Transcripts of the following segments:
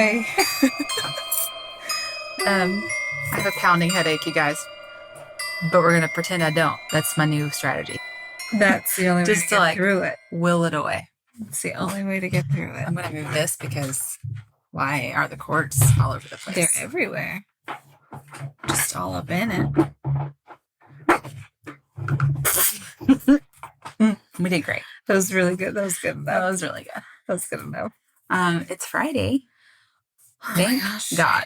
Hey. I have a pounding headache, you guys, but we're gonna pretend I don't. That's my new strategy. That's the only way Just to to get like through it. will it away. It's the only way to get through it. I'm gonna move this because why are the cords all over the place? They're everywhere. Just all up in it. We did great. That was really good. That was good enough. That was really good. That was good enough. It's Friday. Oh Thank my gosh. God.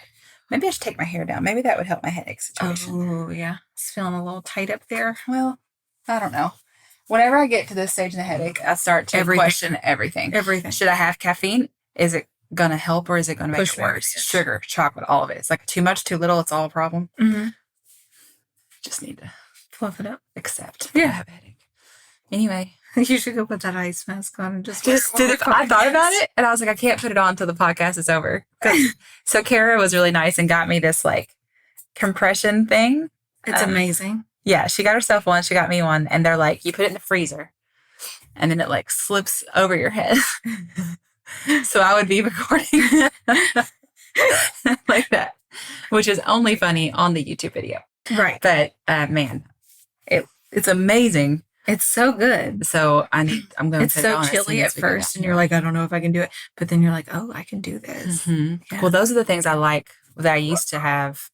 Maybe I should take my hair down. Maybe that would help my headache situation. Oh, yeah. It's feeling a little tight up there. Well, I don't know. Whenever I get to this stage in the headache, I start to question everything. Everything. Should I have caffeine? Is it going to help or is it going to make it worse? Sugar, chocolate, all of it. It's like too much, too little. It's all a problem. Mm-hmm. Just need to fluff it up. Accept that I have a headache. Anyway. You should go put that ice mask on and just do the I thought about it and I was like, I can't put it on until the podcast is over. So Kara was really nice and got me this like compression thing. It's amazing. Yeah, she got herself one. She got me one. And they're like, you put it in the freezer and then it like slips over your head. So I would be recording like that, which is only funny on the YouTube video. Right. But man, it's amazing. It's so good. So I'm going to It's so chilly at first and you're like, I don't know if I can do it. But then you're like, oh, I can do this. Mm-hmm. Yeah. Well, those are the things I like that I used to have.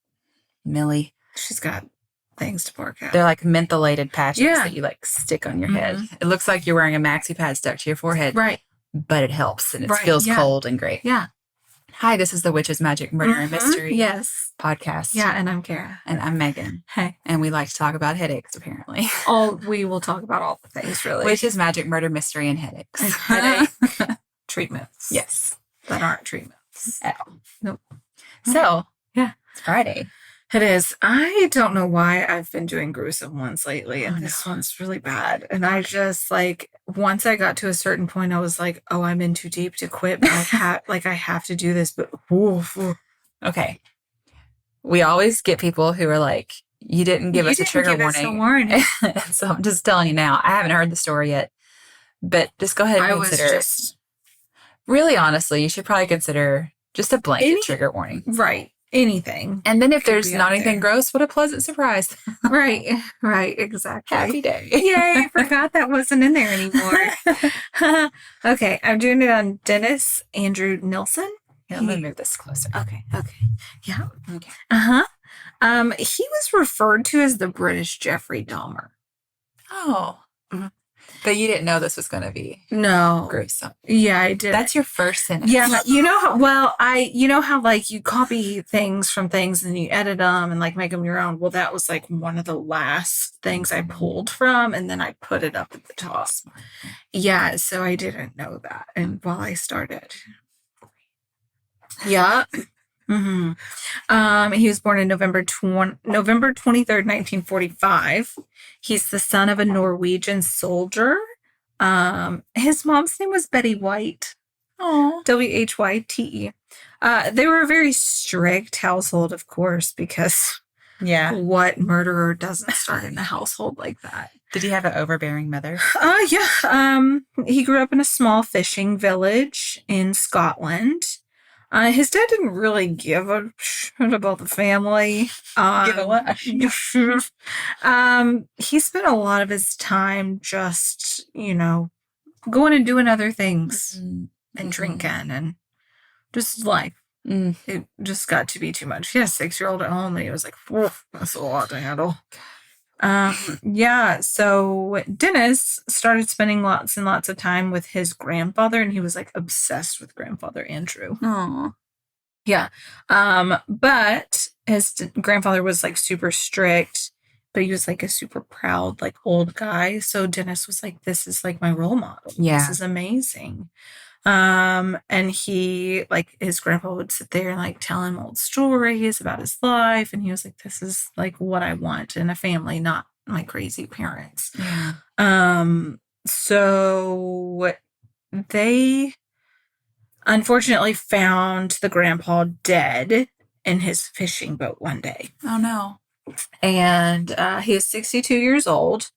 Millie. She's got things to work out. They're like mentholated patches that you like stick on your head. It looks like you're wearing a maxi pad stuck to your forehead. Right. But it helps and it feels cold and great. Yeah. Hi, this is the Witch's Magic Murder and Mystery podcast. Yeah, and I'm Kara. And I'm Megan. Hey. And we like to talk about headaches, apparently. We will talk about all the things, really. Witch's Magic Murder Mystery and headaches. Headache treatments. Yes. That aren't treatments. At all. Nope. So, it's Friday. It is. I don't know why I've been doing gruesome ones lately, and this one's really bad. And I just like, once I got to a certain point, I was like, oh, I'm in too deep to quit. But I have to do this. But okay. We always get people who are like, you didn't give us a trigger warning. So I'm just telling you now, I haven't heard the story yet, but just go ahead and consider really honestly, you should probably consider just a blanket trigger warning. Right. Anything. And then if there's not anything gross, what a pleasant surprise. Right. Exactly. Happy day. Yay. I forgot that wasn't in there anymore. Okay. I'm doing it on Dennis Andrew Nilsen. Yeah, let me move this closer. Okay. Yeah. Okay. He was referred to as the British Jeffrey Dahmer. Oh. Mm-hmm. But you didn't know this was going to be gruesome. Yeah, I did. That's your first sentence. Yeah, you know how like you copy things from things and you edit them and like make them your own. Well, that was like one of the last things I pulled from, and then I put it up at the top. Yeah, so I didn't know that, and while I started, yeah. Mm-hmm. He was born on November 23rd, 1945. He's the son of a Norwegian soldier. His mom's name was Betty White. Oh, Whyte. They were a very strict household, of course, because what murderer doesn't start in a household like that? Did he have an overbearing mother? Yeah. He grew up in a small fishing village in Scotland. His dad didn't really give a shit about the family. Give a what? He spent a lot of his time just, going and doing other things and drinking and just life. It just got to be too much. He had a 6-year-old at home and he was like, that's a lot to handle. So Dennis started spending lots and lots of time with his grandfather, and he was like obsessed with grandfather Andrew. Aww. Yeah. But his grandfather was like super strict, but he was like a super proud, like old guy. So Dennis was like, this is like my role model. Yeah. This is amazing. And he, like, his grandpa would sit there and like tell him old stories about his life. And he was like, this is like what I want in a family, not my crazy parents. Yeah. So they unfortunately found the grandpa dead in his fishing boat one day. Oh no. And he was 62 years old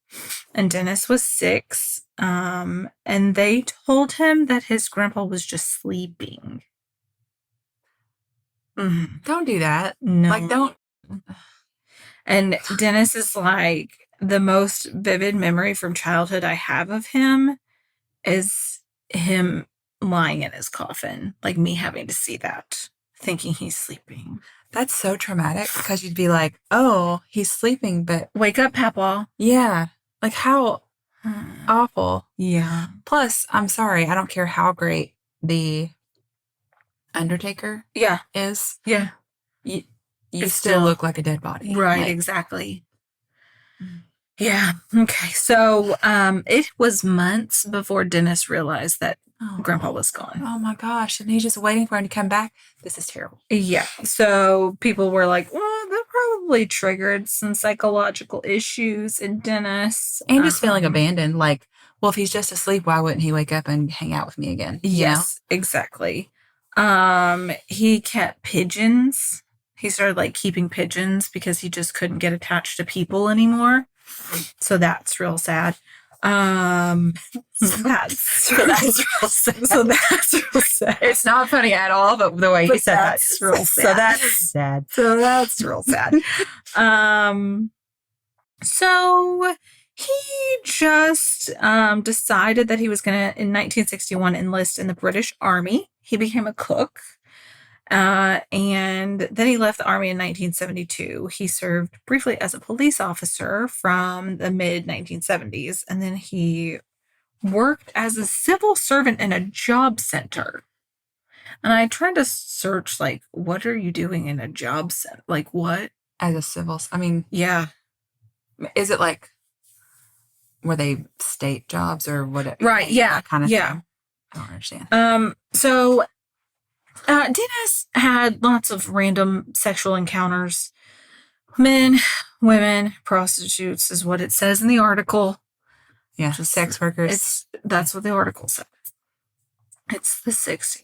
and Dennis was 6. And they told him that his grandpa was just sleeping. Don't do that. No. Like, don't. And Dennis is like, the most vivid memory from childhood I have of him is him lying in his coffin, like me having to see that, thinking he's sleeping. That's so traumatic because you'd be like, oh, he's sleeping, but wake up, Papa. Yeah. Like, how awful. Yeah. Plus, I'm sorry, I don't care how great the Undertaker is. Yeah. You still look like a dead body. Right, like, exactly. Yeah. Okay. So it was months before Dennis realized that Grandpa was gone. Oh my gosh. And he's just waiting for him to come back. This is terrible. Yeah. So people were like, well, that probably triggered some psychological issues in Dennis. And just feeling abandoned. Like, well, if he's just asleep, why wouldn't he wake up and hang out with me again? Yes, exactly. He kept pigeons. He started like keeping pigeons because he just couldn't get attached to people anymore. So that's real sad. That's real sad. It's not funny at all, but the way he said that's real sad. So that's sad. So that's real sad. So he just decided that he was going to, in 1961, enlist in the British Army. He became a cook. And then he left the Army in 1972. He served briefly as a police officer from the mid-1970s. And then he worked as a civil servant in a job center. And I tried to search, like, what are you doing in a job center? Like, what? As a civil, I mean... Yeah. Is it like, were they state jobs or what? Right, yeah. That kind of thing? I don't understand. So... Dennis had lots of random sexual encounters. Men, women, prostitutes is what it says in the article. Yeah, sex workers. That's what the article said. It's the 60s,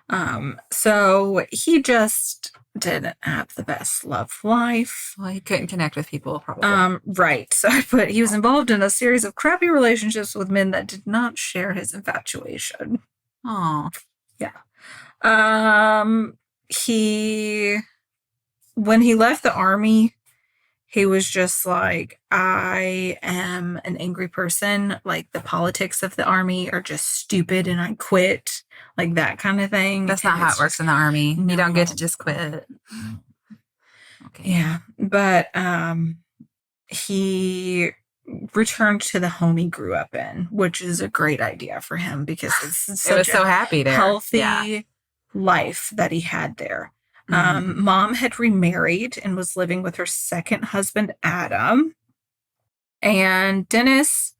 70s. So he just didn't have the best love life. Well, he couldn't connect with people, probably. Right. So I put, he was involved in a series of crappy relationships with men that did not share his infatuation. Oh. Yeah. When he left the Army, he was just like, I am an angry person. Like, the politics of the Army are just stupid and I quit. Like, that kind of thing. That's not how it works in the Army. No. You don't get to just quit. Okay. Yeah. But he returned to the home he grew up in, which is a great idea for him because it's it was so happy there. Healthy life that he had there. Mom had remarried and was living with her second husband, Adam. And Dennis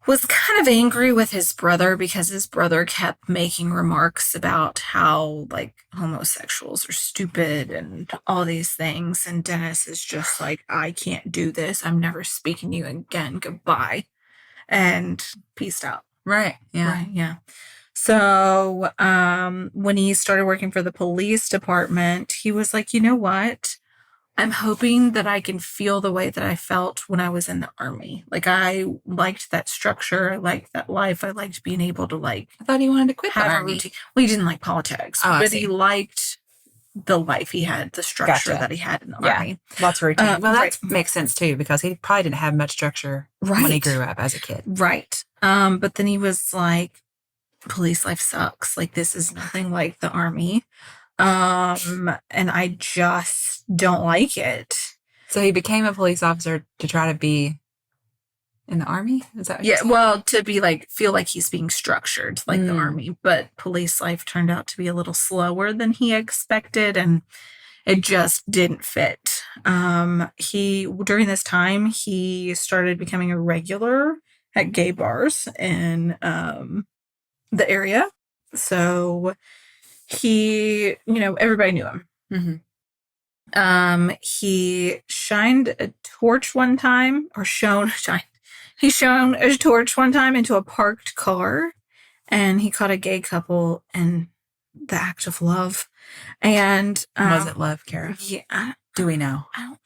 was kind of angry with his brother because his brother kept making remarks about how, like, homosexuals are stupid and all these things. And Dennis is just like, I can't do this. I'm never speaking to you again. Goodbye. And peaced out. Right. Yeah. Right, yeah. So when he started working for the police department, he was like, you know what? I'm hoping that I can feel the way that I felt when I was in the Army. Like, I liked that structure. I liked that life. I liked being able to, like... I thought he wanted to quit the Army. Routine. Well, he didn't like politics. But he liked the life he had, the structure that he had in the Army. Lots of routine. Well, that makes sense, too, because he probably didn't have much structure when he grew up as a kid. Right. But then he was like, police life sucks. Like, this is nothing like the Army. And I just don't like it. So he became a police officer to try to be in the Army? Is that what you're saying? Well, to be like, feel like he's being structured like the Army, but police life turned out to be a little slower than he expected, and it just didn't fit. During this time, he started becoming a regular at gay bars in the area. So he, everybody knew him. He shined a torch one time, he shone a torch one time into a parked car, and he caught a gay couple in the act of love. And was it love, Kara? Yeah. Do we know? I don't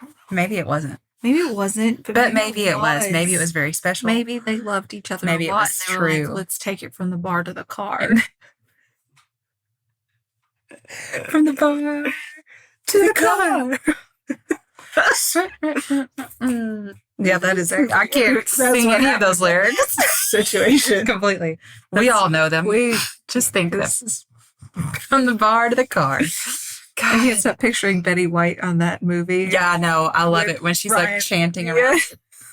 know. Maybe it wasn't. Maybe it wasn't, but maybe it was. Maybe it was very special. Maybe they loved each other a lot. It was true. Like, let's take it from the bar to the car. From the bar to the car. Yeah, that is. I can't sing any of those lyrics. Situation completely. We all know them. We just think this is from the bar to the car. God. I can't stop picturing Betty White on that movie. Yeah, I know. I love it when she's like chanting around.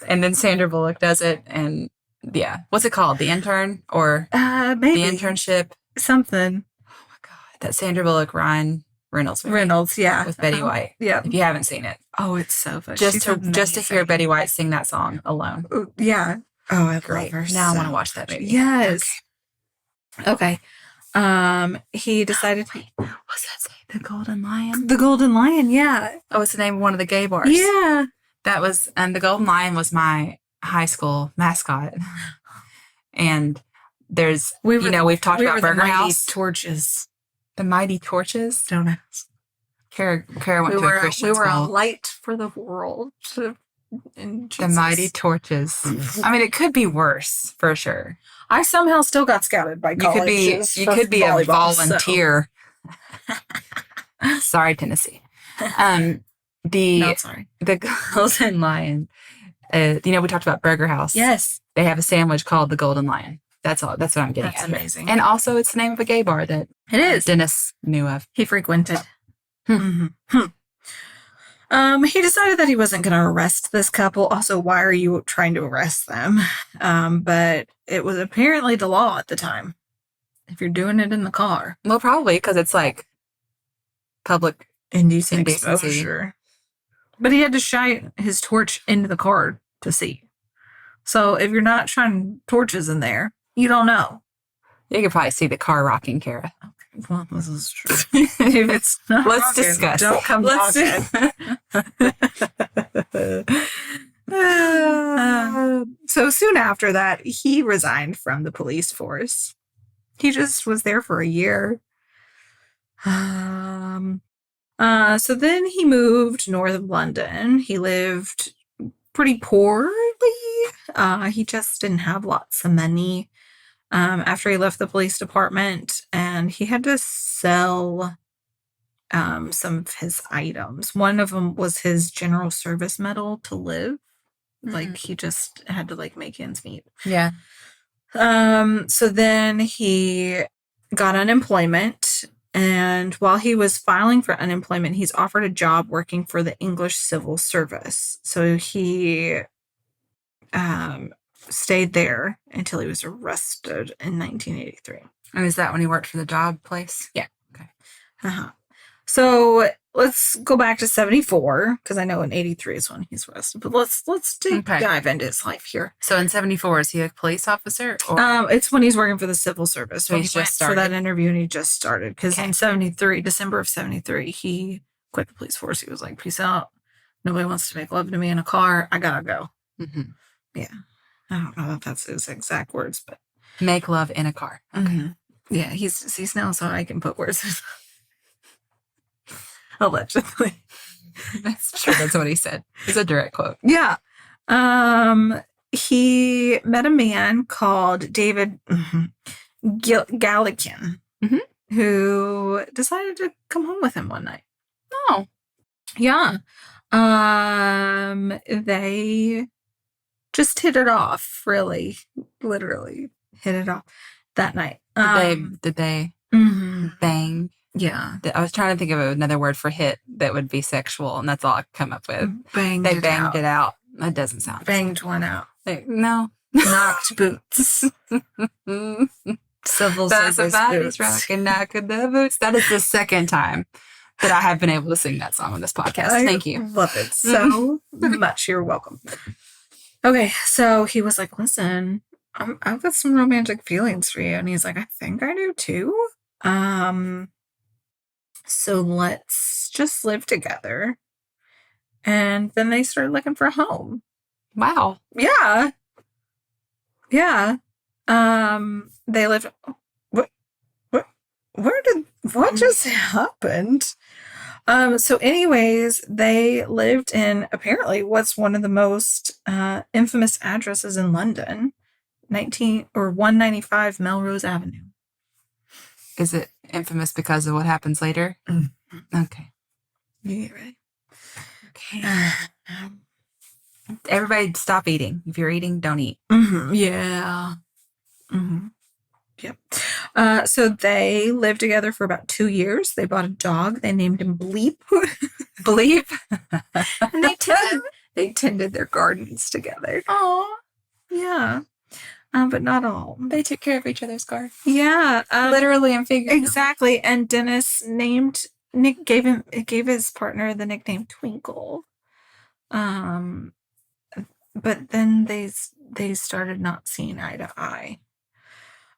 And then Sandra Bullock does it. And yeah. What's it called? The Intern? Or maybe. The Internship? Something. Oh my God. That Sandra Bullock, Ryan Reynolds movie. Reynolds, yeah. With Betty White. Yeah. If you haven't seen it. Oh, it's so fun. Just to hear Betty White sing that song alone. Yeah. Oh, I love her. Now I want to watch that movie. Yes. Okay. He decided. What's that say? The Golden Lion? The Golden Lion, yeah. Oh, it's the name of one of the gay bars. Yeah. That was, and the Golden Lion was my high school mascot. And we've talked about Burger House. Torches. The Mighty Torches? Don't ask. Kara went to a Christian school. We were a light for the world. The Mighty Torches. I mean, it could be worse, for sure. I somehow still got scouted by colleges. You could be a volunteer. So. Sorry, Tennessee. Sorry. The Golden Lion. We talked about Burger House. Yes. They have a sandwich called the Golden Lion. That's all. That's what I'm getting at. That's amazing. And also, it's the name of a gay bar that it is. Dennis knew of. He frequented. Mm-hmm. He decided that he wasn't going to arrest this couple. Also, why are you trying to arrest them? But it was apparently the law at the time. If you're doing it in the car. Well, probably because it's like public indecent exposure. But he had to shine his torch into the car to see. So if you're not shining torches in there, you don't know. You could probably see the car rocking, Kara. Okay, well, this is true. If it's not let's rocking, discuss. Don't come knocking. So soon after that, he resigned from the police force. He just was there for a year. So then he moved north of London. He lived pretty poorly. He just didn't have lots of money after he left the police department, and he had to sell some of his items. One of them was his general service medal to live. Like he just had to make ends meet. Yeah. So then he got unemployment, and while he was filing for unemployment, he's offered a job working for the English Civil Service. So he stayed there until he was arrested in 1983. And is that when he worked for the job place? Yeah. Okay. So let's go back to 74, because I know in 83 is when he's arrested. But let's dive into his life here. So in 74, is he a police officer? Or? It's when he's working for the civil service. So he's just started for that interview, and he just started. Because in 73, December of 73, he quit the police force. He was like, peace out. Nobody wants to make love to me in a car. I gotta go. Mm-hmm. Yeah. I don't know if that's his exact words, but make love in a car. Okay. Mm-hmm. Yeah, he's now, so I can put words. Allegedly. That's true. That's what he said. It's a direct quote. Yeah. He met a man called David Gallican, who decided to come home with him one night. Oh. Yeah. They just hit it off, really. Literally hit it off that night. Did they bang? Yeah. I was trying to think of another word for hit that would be sexual, and that's all I come up with. They banged it out. That doesn't sound banged one out. No. Knocked boots. Civil service boots. Rockin' knockin' the boots. That is the second time that I have been able to sing that song on this podcast. Thank you. Love it so much. You're welcome. Okay, so he was like, listen, I've got some romantic feelings for you. And he's like, I think I do too. So let's just live together. And then they started looking for a home. Wow. Yeah. Yeah. They lived. What just happened? So anyways, they lived in apparently what's one of the most infamous addresses in London, 195 Melrose Avenue. Is it infamous because of what happens later? Mm-hmm. Okay. You get ready? Okay. Everybody stop eating. If you're eating, don't eat. Mm-hmm. Yeah. Mm-hmm. Yep. So they lived together for about 2 years. They bought a dog. They named him Bleep. Bleep. And they tended their gardens together. Aw. Yeah. But not all. They took care of each other's gardens. Yeah. Literally and figuratively. Exactly. And Dennis gave his partner the nickname Twinkle. But then they started not seeing eye to eye.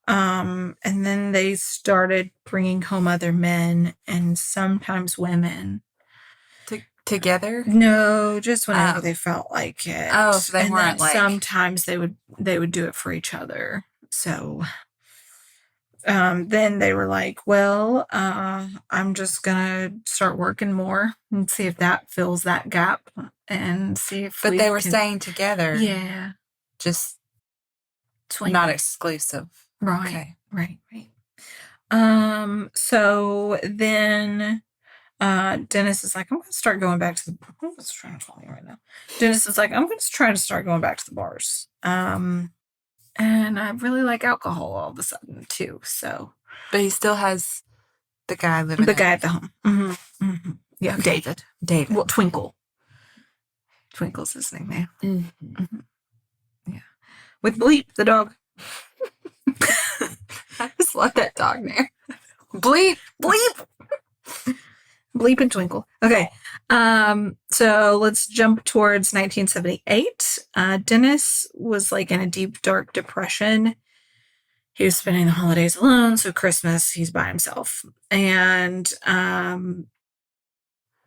And then they started bringing home other men and sometimes women. Together? No, just whenever they felt like it. Oh, so they weren't like... Sometimes they would do it for each other. So then they were like, well, I'm just gonna start working more and see if that fills that gap and see if But they were staying together. Yeah. Just not exclusive. Right. Okay. Right. So then Dennis is like, I'm gonna start going back to the what's trying to call me right now. Dennis is like, I'm gonna try to start going back to the bars. And I really like alcohol all of a sudden too. So, but he still has the guy living. The guy at the home. Mm-hmm. Mm-hmm. Yeah, okay. David. Well, Twinkle. Twinkle's his nickname. Mm-hmm. Mm-hmm. Yeah, with Bleep the dog. I just love that dog name. Bleep. Bleep and Twinkle. Okay. So let's jump towards 1978. Dennis was like in a deep, dark depression. He was spending the holidays alone. So Christmas, he's by himself. And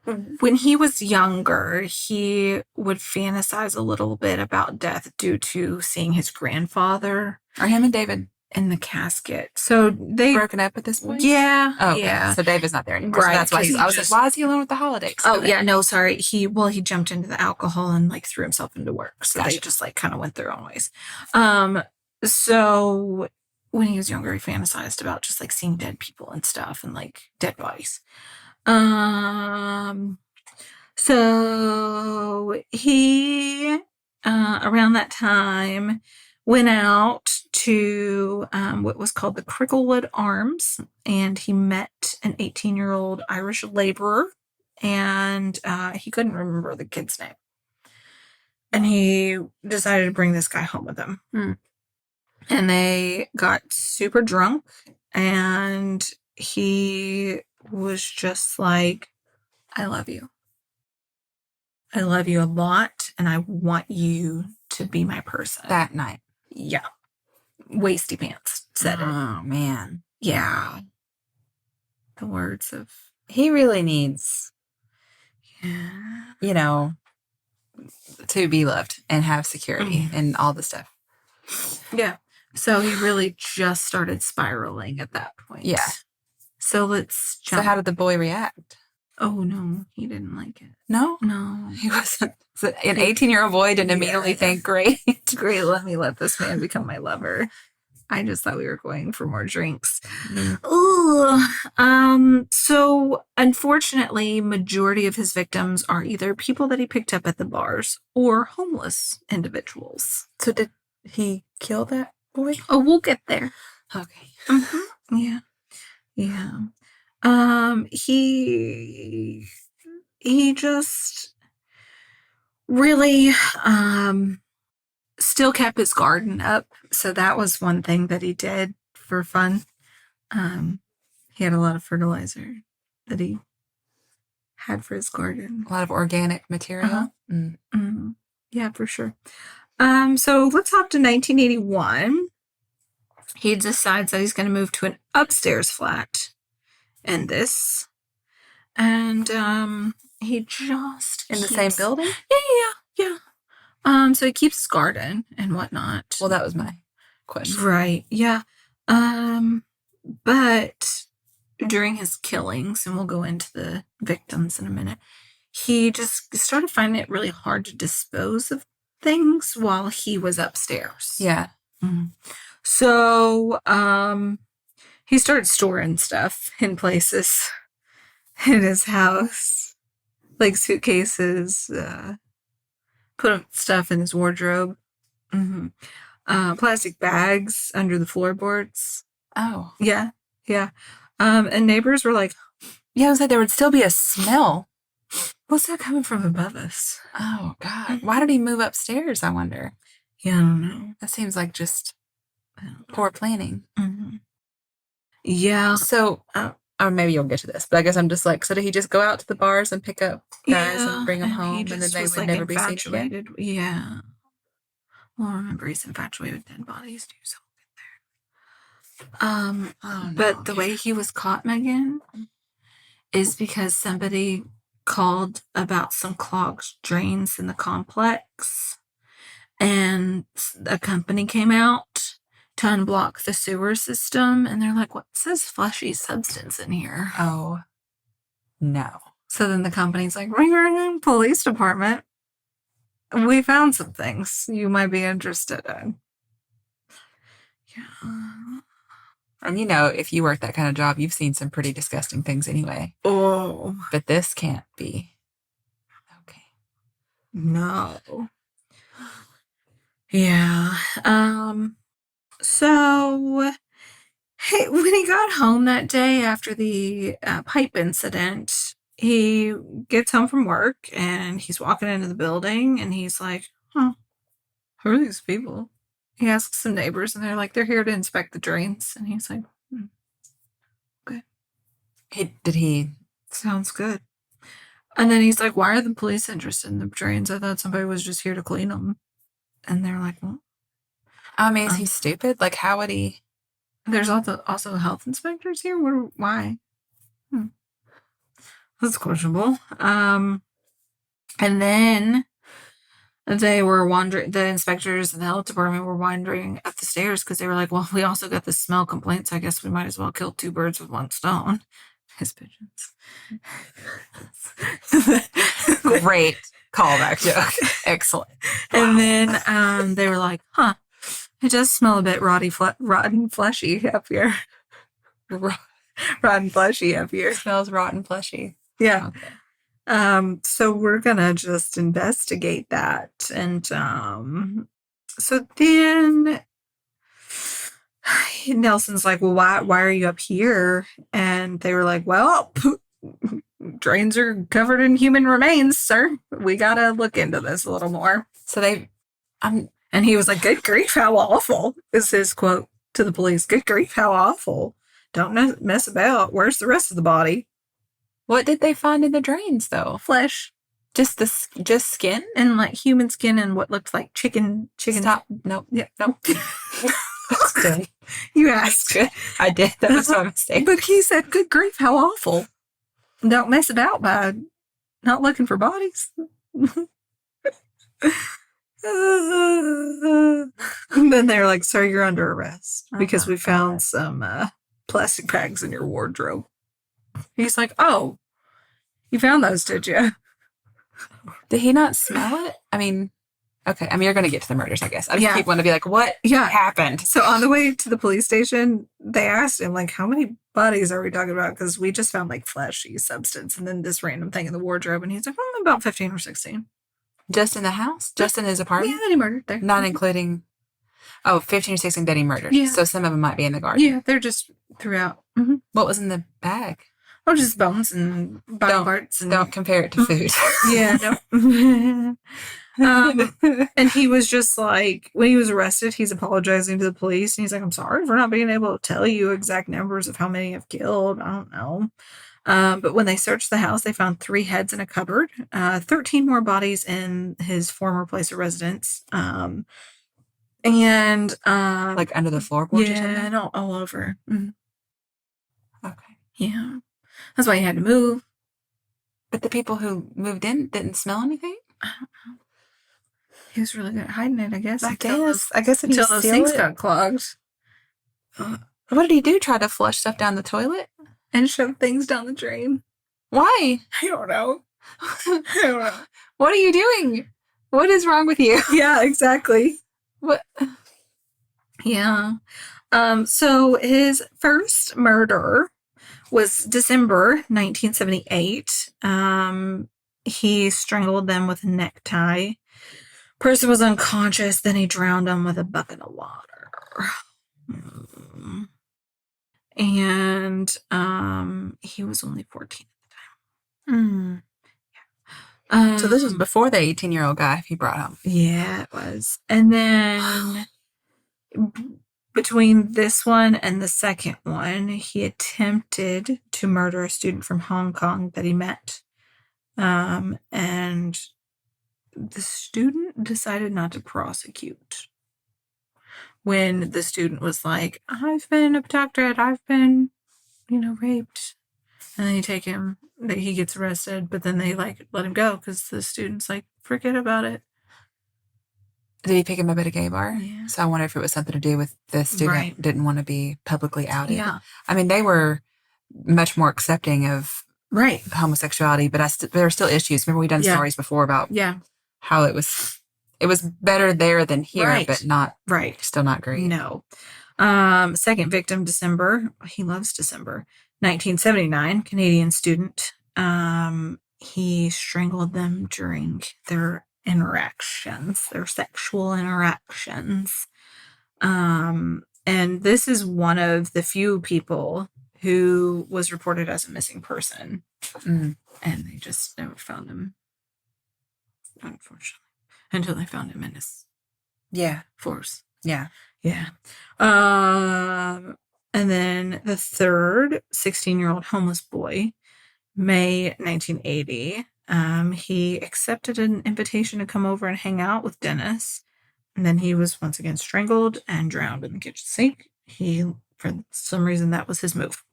when he was younger, he would fantasize a little bit about death due to seeing his grandfather. Are him and David in the casket? So they broken up at this point? Yeah. Oh, okay. Yeah. So David's not there anymore. Right. So that's why I was like, why is he alone with the holidays? Oh, yeah. No, sorry. He jumped into the alcohol and like threw himself into work. So gotcha. They just like kind of went their own ways. So when he was younger, he fantasized about just like seeing dead people and stuff and like dead bodies. So he around that time went out to what was called the Cricklewood Arms, and he met an 18-year-old Irish laborer, and he couldn't remember the kid's name. And he decided to bring this guy home with him. And they got super drunk, and he was just like, I love you. I love you a lot, and I want you to be my person. That night. Yeah. Wasty pants said it. Oh, man. Yeah. The words of... He really needs, to be loved and have security and all the stuff. Yeah. So he really just started spiraling at that point. Yeah. So let's jump. So how did the boy react? Oh, no. He didn't like it. No? No. He wasn't. So an 18-year-old boy didn't immediately think, great. Great, let me let this man become my lover. I just thought we were going for more drinks. Ooh. So unfortunately, majority of his victims are either people that he picked up at the bars or homeless individuals. So did he kill that boy? Oh, we'll get there. Okay. Mm-hmm. Yeah. He just really still kept his garden up. So that was one thing that he did for fun. He had a lot of fertilizer that he had for his garden. A lot of organic material. Uh-huh. Mm-hmm. Yeah, for sure. So let's hop to 1981. He decides that he's going to move to an upstairs flat in this. And he just in the same building? Yeah. So he keeps his garden and whatnot. Well, that was my question. Right. Yeah. But during his killings, and we'll go into the victims in a minute, he just started finding it really hard to dispose of things while he was upstairs. Yeah. Mm-hmm. So, he started storing stuff in places in his house, like suitcases, put stuff in his wardrobe, plastic bags under the floorboards. Oh. Yeah. And neighbors were like, yeah, I was like, there would still be a smell. What's that coming from above us? Oh, God. Why did he move upstairs, I wonder? Yeah, I don't know. That seems like just poor planning. Mm-hmm. Yeah. So, or maybe you'll get to this, but I guess I'm just like, so did he just go out to the bars and pick up guys and bring them home, and then they would never be seen again? Yeah. Well, remember, he's infatuated with dead bodies too, so we'll get there. But the way he was caught, Megan, is because somebody called about some clogged drains in the complex, and a company came out to unblock the sewer system, and they're like, what says fleshy substance in here? Oh, no. So then the company's like, ring, ring, ring, police department. We found some things you might be interested in. Yeah. And if you work that kind of job, you've seen some pretty disgusting things anyway. Oh. But this can't be. Okay. No. Yeah. So, hey, when he got home that day after the pipe incident, he gets home from work and he's walking into the building and he's like, who are these people? He asks some neighbors and they're like, they're here to inspect the drains. And he's like, okay. Did he? Sounds good. And then he's like, why are the police interested in the drains? I thought somebody was just here to clean them. And they're like, well. I mean, is he stupid? Like, how would he? There's also health inspectors here? Why? That's questionable. And then they were wandering, the inspectors and the health department were wandering up the stairs because they were like, well, we also got the smell complaints. I guess we might as well kill two birds with one stone. His pigeons. Great callback joke. Excellent. And then they were like, it does smell a bit rotten fleshy up here. Rotten fleshy up here. It smells rotten fleshy. Yeah. Okay. So we're gonna just investigate that. And so then Nelson's like, well, why are you up here? And they were like, well, drains are covered in human remains, sir. We gotta look into this a little more. So and he was like, good grief, how awful, is his quote to the police. Good grief, how awful. Don't mess about. Where's the rest of the body? What did they find in the drains, though? Flesh. Just skin? And like human skin and what looked like chicken. Stop. Nope. Yeah, nope. That's good. You asked. Good. I did. That was my mistake. But he said, good grief, how awful. Don't mess about by not looking for bodies. And then they're like, sir, you're under arrest because we found some plastic bags in your wardrobe. He's like, oh, you found those, did you? Did he not smell it? I mean, okay. I mean, you're going to get to the murders, I guess. I just keep wanting to be like, what happened? So on the way to the police station, they asked him, like, how many bodies are we talking about? Because we just found, like, fleshy substance and then this random thing in the wardrobe. And he's like, about 15 or 16. Just in the house? Just in his apartment? Yeah, that he murdered there. Not including, 15 or 16 that he murdered. Yeah. So some of them might be in the garden. Yeah, they're just throughout. Mm-hmm. What was in the bag? Oh, just bones and body parts. And don't compare it to food. Yeah, no. And he was just like, when he was arrested, he's apologizing to the police. And he's like, I'm sorry for not being able to tell you exact numbers of how many I've killed. I don't know. But when they searched the house, they found 3 heads in a cupboard, 13 more bodies in his former place of residence. And like under the floorboards or something? Yeah, no, all over. Mm-hmm. Okay. Yeah. That's why he had to move. But the people who moved in didn't smell anything? I don't know. He was really good at hiding it, I guess. I guess until those things got clogged. What did he do? Try to flush stuff down the toilet? and shoved things down the drain. Why? I don't know. I don't know. What are you doing? What is wrong with you? Yeah, exactly. What? Yeah. So his first murder was December 1978. He strangled them with a necktie. Person was unconscious, then he drowned them with a bucket of water. And he was only 14 at the time. So this was before the 18-year-old guy he brought home. Yeah, it was. And then between this one and the second one, he attempted to murder a student from Hong Kong that he met. And the student decided not to prosecute. When the student was like, I've been abducted, I've been, raped. And then he gets arrested, but then they let him go because the student's like, forget about it. Did he pick him up at a gay bar? Yeah. So I wonder if it was something to do with the student didn't want to be publicly outed. Yeah. I mean, they were much more accepting of homosexuality, but there are still issues. Remember, we've done stories before about how it was better there than here, but not still not great. No. Second victim, December. He loves December. 1979, Canadian student. He strangled them during their sexual interactions. And this is one of the few people who was reported as a missing person. And they just never found him, unfortunately, until they found him in his force. Yeah. And then the third, 16-year-old homeless boy, May 1980. He accepted an invitation to come over and hang out with Dennis. And then he was once again strangled and drowned in the kitchen sink. For some reason, that was his move.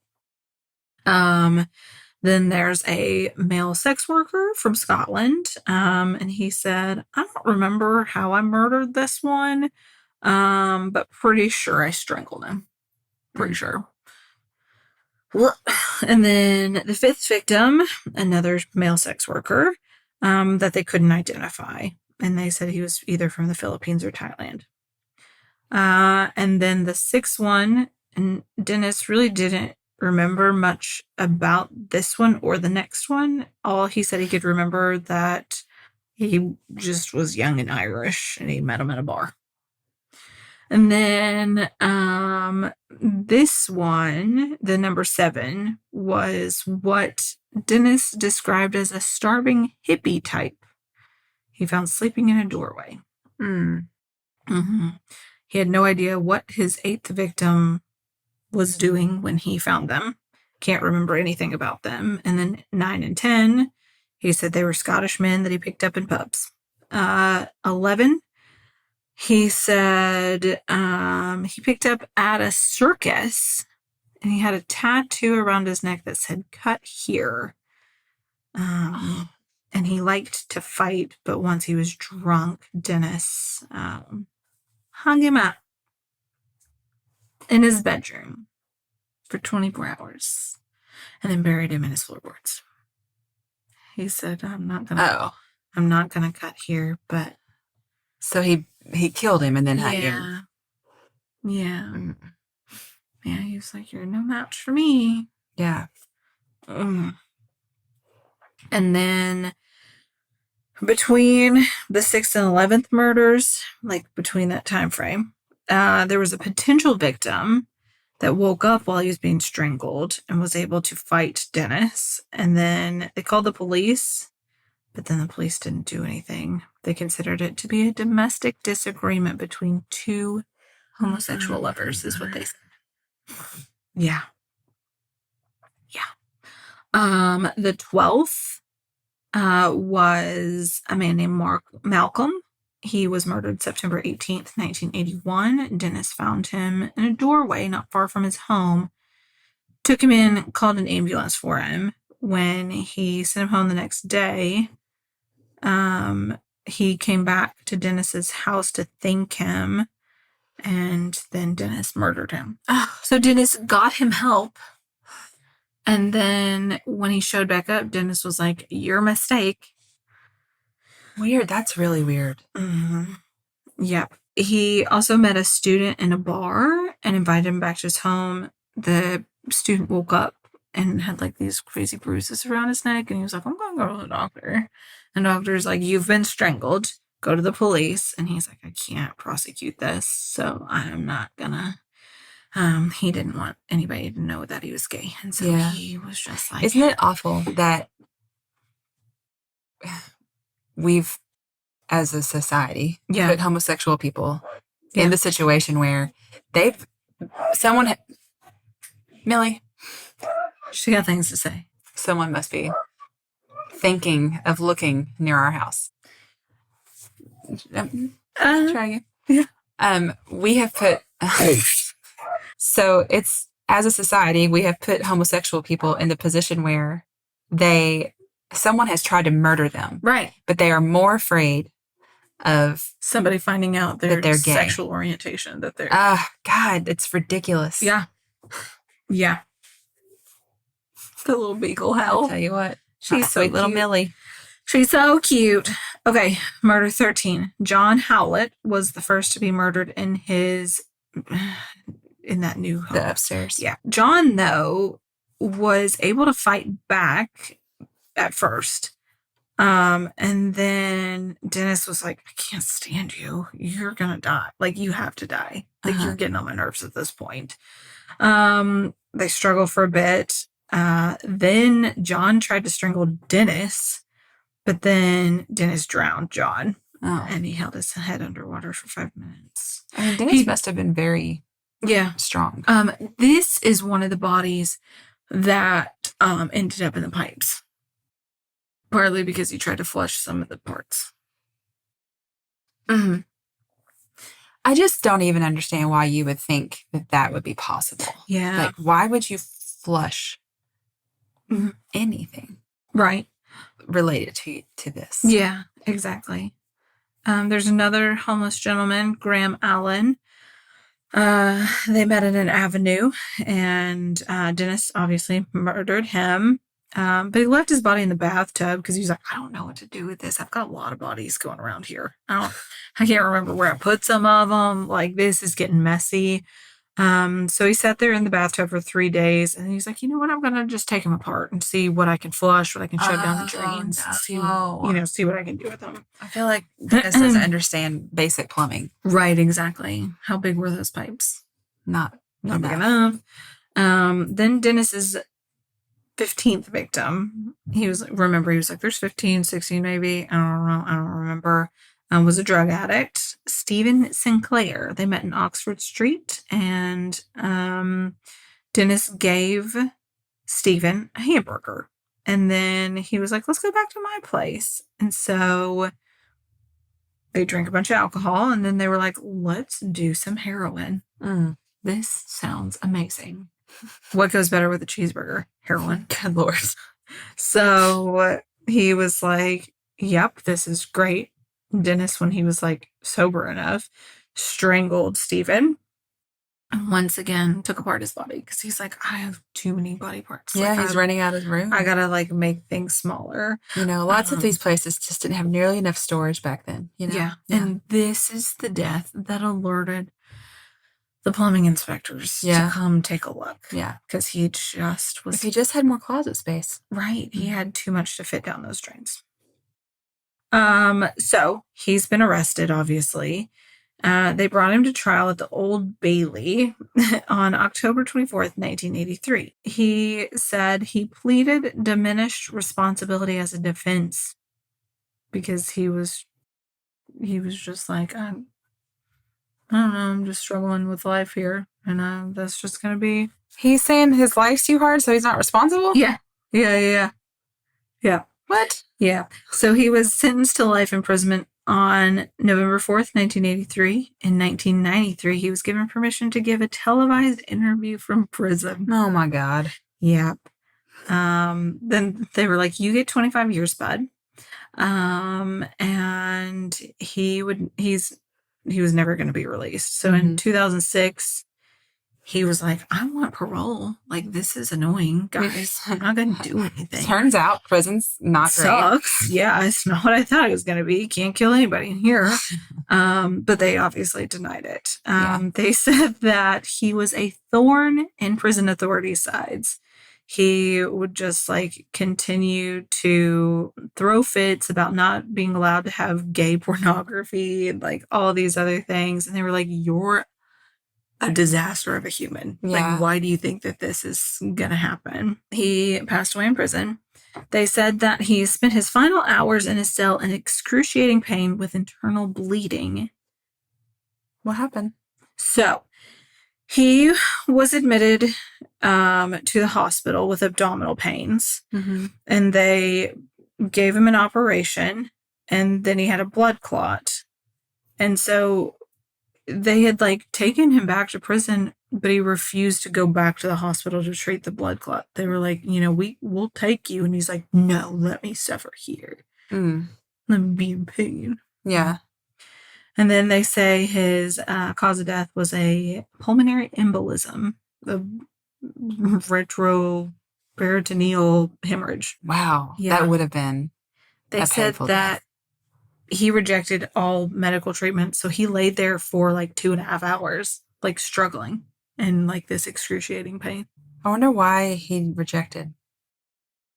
Then there's a male sex worker from Scotland. And he said, I don't remember how I murdered this one, but pretty sure I strangled him. Pretty sure. And then the fifth victim, another male sex worker, that they couldn't identify. And they said he was either from the Philippines or Thailand. And then the sixth one, and Dennis really didn't remember much about this one or the next one. All he said he could remember that he just was young and Irish and he met him at a bar. And then this one, the number 7, was what Dennis described as a starving hippie type. He found sleeping in a doorway. He had no idea what his 8th victim was doing when he found them. Can't remember anything about them. And then 9 and 10, he said they were Scottish men that he picked up in pubs. 11, he said he picked up at a circus, and he had a tattoo around his neck that said "cut here." And he liked to fight, but once he was drunk, Dennis hung him up in his bedroom for 24 hours and then buried him in his floorboards. He said, I'm not gonna cut here, but so he killed him and then hung him. Yeah. Yeah, he was like, you're no match for me. Yeah. And then between the 6th and 11th murders, like between that time frame, there was a potential victim that woke up while he was being strangled and was able to fight Dennis. And then they called the police, but then the police didn't do anything. They considered it to be a domestic disagreement between two homosexual lovers, is what they said. Yeah. The 12th was a man named Malcolm. He was murdered September 18th, 1981. Dennis found him in a doorway not far from his home, took him in, called an ambulance for him. When he sent him home the next day, he came back to Dennis's house to thank him, and then Dennis murdered him. So Dennis got him help And then when he showed back up, Dennis was like, "Your mistake." Weird. That's really weird. Mm-hmm. Yep. He also met a student in a bar and invited him back to his home. The student woke up and had like these crazy bruises around his neck. And he was like, "I'm going to go to the doctor." And the doctor's like, "You've been strangled. Go to the police." And he's like, "I can't prosecute this, so I'm not gonna." He didn't want anybody to know that he was gay. And so he was just like... Isn't it awful that we've, as a society, put homosexual people in the situation where Millie, she got things to say. Someone must be thinking of looking near our house. Try again. Yeah. We have put... So it's, as a society, we have put homosexual people in the position where someone has tried to murder them. Right. But they are more afraid of somebody finding out their sexual orientation, that they're... God, it's ridiculous. Yeah. Yeah. The little beagle hell. I'll tell you what. She's so sweet little cute. Millie. She's so cute. Okay, murder 13. John Howlett was the first to be murdered in that new home. The upstairs. Yeah. John, though, was able to fight back at first. And then Dennis was like, "I can't stand you. You're gonna die. Like, you have to die. Like, you're getting on my nerves at this point." They struggle for a bit. Then John tried to strangle Dennis, but then Dennis drowned John. Oh. And he held his head underwater for 5 minutes. I mean, Dennis must have been very strong. This is one of the bodies that ended up in the pipes. Partly because he tried to flush some of the parts. Mm-hmm. I just don't even understand why you would think that would be possible. Yeah. Like, why would you flush anything? Right. Related to this. Yeah, exactly. There's another homeless gentleman, Graham Allen. They met at an avenue, and Dennis obviously murdered him. But he left his body in the bathtub because he was like, "I don't know what to do with this. I've got a lot of bodies going around here. I can't remember where I put some of them. Like, this is getting messy." So he sat there in the bathtub for 3 days, and he's like, "You know what? I'm gonna just take them apart and see what I can flush, what I can shut down the drains, see what I can do with them." I feel like Dennis doesn't understand basic plumbing. Right, exactly. How big were those pipes? Not big enough. Then Dennis's 15th victim, he was like, "There's 15, 16 maybe. I don't remember. Was a drug addict, Stephen Sinclair. They met in Oxford Street, and Dennis gave Stephen a hamburger. And then he was like, "Let's go back to my place." And so they drank a bunch of alcohol, and then they were like, "Let's do some heroin. This sounds amazing. What goes better with a cheeseburger? Heroin." Good Lord. So he was like, "Yep, this is great." Dennis, when he was like sober enough, strangled Stephen. And once again, took apart his body because he's like, "I have too many body parts." Yeah, like, he's running out of room. I gotta like make things smaller. Lots of these places just didn't have nearly enough storage back then. Yeah. And this is the death that alerted the plumbing inspectors to come take a look. Yeah. Because he just was... If he just had more closet space. Right. He had too much to fit down those drains. So he's been arrested, obviously. They brought him to trial at the Old Bailey on October 24th, 1983. He said he pleaded diminished responsibility as a defense because he was just like, I don't know, I'm just struggling with life here, and that's just going to be... He's saying his life's too hard, so he's not responsible? Yeah. What? Yeah. So he was sentenced to life imprisonment on November 4th, 1983. In 1993, he was given permission to give a televised interview from prison. Oh, my God. Yeah. Then they were like, "You get 25 years, bud." And he was never going to be released. So in 2006, he was like, I want parole. Like, this is annoying, guys. I'm not going to do anything. Turns out prison's not Sucks. great. Yeah, it's not what I thought it was going to be. Can't kill anybody in here. But they obviously denied it. They said that he was a thorn in prison authorities' sides. He would just like continue to throw fits about not being allowed to have gay pornography and like all these other things. And they were like, you're a disaster of a human. Yeah. Like, why do you think that this is going to happen? He passed away in prison. They said that he spent his final hours in his cell in excruciating pain with internal bleeding. What happened? So, he was admitted to the hospital with abdominal pains, and they gave him an operation, and then he had a blood clot. And so they had like taken him back to prison, but he refused to go back to the hospital to treat the blood clot. They were like, we'll take you. And he's like, no, let me suffer here. Let me be in pain. Yeah. And then they say his cause of death was a pulmonary embolism, a retroperitoneal hemorrhage. Wow. Yeah. That would have been. They said that he rejected all medical treatment. So he laid there for like 2.5 hours, like struggling and like this excruciating pain. I wonder why he rejected.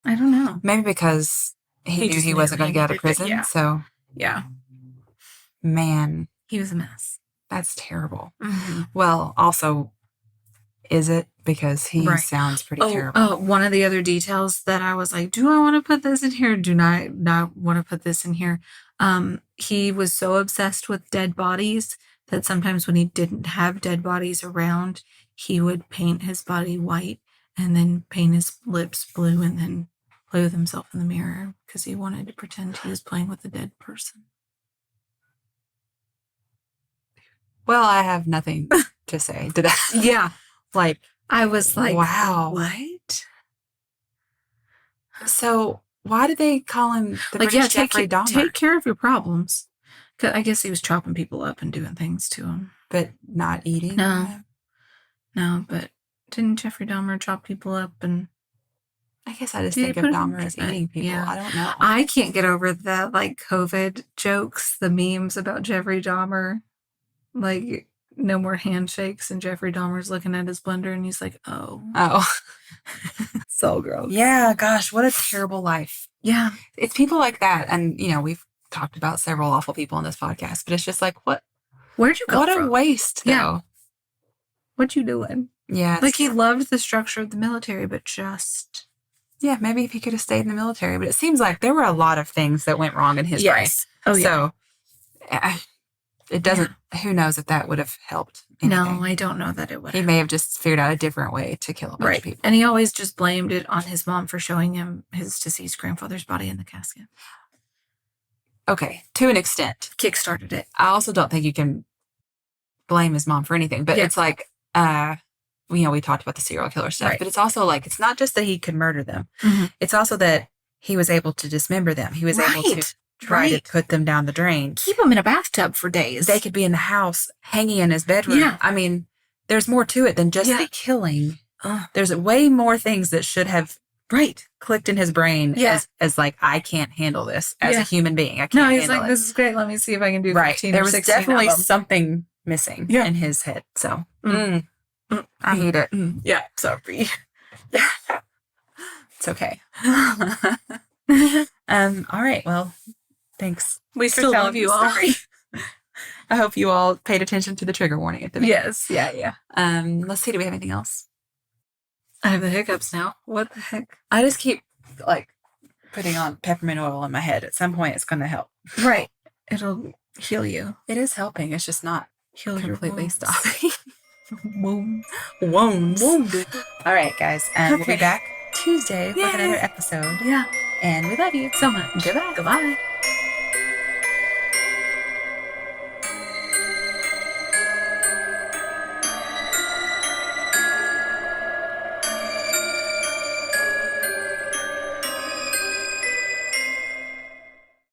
I don't know. Maybe because he knew he wasn't going to get out of prison. Yeah. So. Yeah. Man. He was a mess. That's terrible. Well, also, is it? Because he sounds pretty terrible. Oh, one of the other details that I was like, do I want to put this in here? Do not want to put this in here? He was so obsessed with dead bodies that sometimes when he didn't have dead bodies around, he would paint his body white and then paint his lips blue and then play with himself in the mirror because he wanted to pretend he was playing with a dead person. Well, I have nothing to say to that. Yeah. Like, I was like, wow. What? So, why did they call him the British Jeffrey Dahmer? Take care of your problems. 'Cause I guess he was chopping people up and doing things to them. But not eating? No, but didn't Jeffrey Dahmer chop people up and... I guess I just think of Dahmer as eating people. Yeah. I don't know. I can't get over the, like, COVID jokes, the memes about Jeffrey Dahmer. Like, no more handshakes, and Jeffrey Dahmer's looking at his blender, and he's like, oh. So gross. Yeah, gosh, what a terrible life. Yeah. It's people like that, and, we've talked about several awful people on this podcast, but it's just like, what? Where'd you go from? What a waste, though. Yeah. What you doing? Yeah. Like, he loved the structure of the military, but just... Yeah, maybe if he could have stayed in the military, but it seems like there were a lot of things that went wrong in his brain. Oh, yeah. So... It doesn't, who knows if that would have helped anything. No, I don't know that it would. He may have just figured out a different way to kill a bunch of people. And he always just blamed it on his mom for showing him his deceased grandfather's body in the casket. Okay, to an extent. Kickstarted it. I also don't think you can blame his mom for anything, but it's like, we talked about the serial killer stuff, but it's also like, it's not just that he could murder them. It's also that he was able to dismember them. He was able to try to put them down the drain. Keep them in a bathtub for days. They could be in the house, hanging in his bedroom. Yeah. I mean, there's more to it than just the killing. There's way more things that should have clicked in his brain as like, I can't handle this as a human being. I can't handle it. No, he's like, this is great. Let me see if I can do 15 There or was 16 definitely something missing in his head. So, I hate it. Yeah, sorry. It's okay. All right, well... Thanks. We still love you all. I hope you all paid attention to the trigger warning at the beginning. Yes. Yeah. Let's see. Do we have anything else? I have the hiccups now. What the heck? I just keep putting on peppermint oil in my head. At some point, it's going to help. Right. It'll heal you. It is helping. It's just not completely stopping. Wounds. All right, guys. We'll be back Tuesday with another episode. Yeah. And we love you so much. Goodbye.